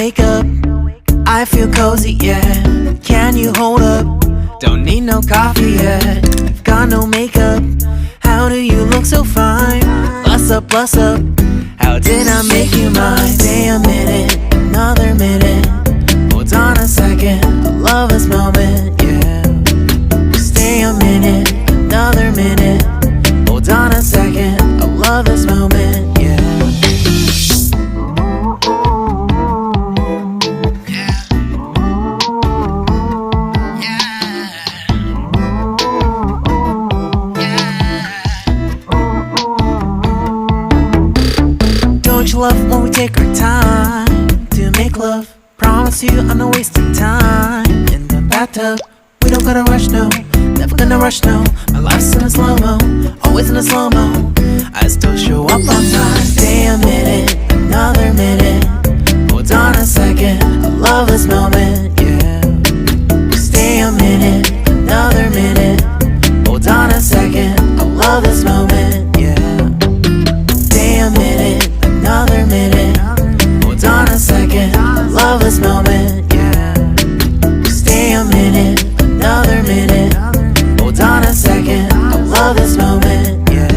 wake up, I feel cozy, yeah. Can you hold up? Don't need no coffee yet. I've got no makeup. How do you look so fine? Bust up, bust up. How did I make you mine? Stay a minute, another minute. Hold on a second, I love this moment, yeah. Stay a minute, another minute. Hold on a second, I love this moment, yeah. Don't you love when we take our time to make love? Promise you I'm not wasting time in the bathtub. We don't gotta rush, no, never gonna rush, no. My life's in a slow-mo, always in a slow-mo. I still show up on time. Stay a minute, another minute. Hold on a second, I love this moment, yeah. Stay a minute, another minute. Hold on a second, I love this moment, yeah. Stay a minute, another minute. Hold on a second, I love this moment, yeah. Stay a minute, another minute. Hold on a second, I love this moment, yeah.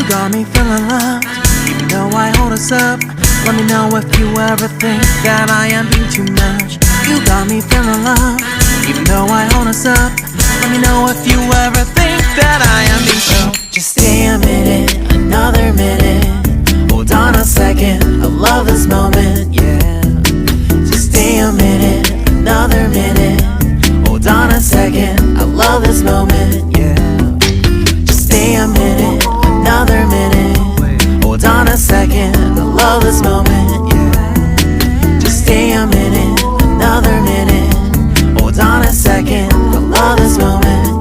Got me feeling loved, even though I hold us up. Let me know if you ever think that I am being too much. You got me feeling loved, even though I hold us up. Let me know if you ever think that I am being so. Just stay a minute, another minute. Hold on a second, I love this moment, yeah. Just stay a minute, another minute. Hold on a second, I love this moment, yeah. Just stay a minute, another minute. Hold on a second, I love this moment, yeah. Just stay a minute, another minute. Hold on a second, I love this moment.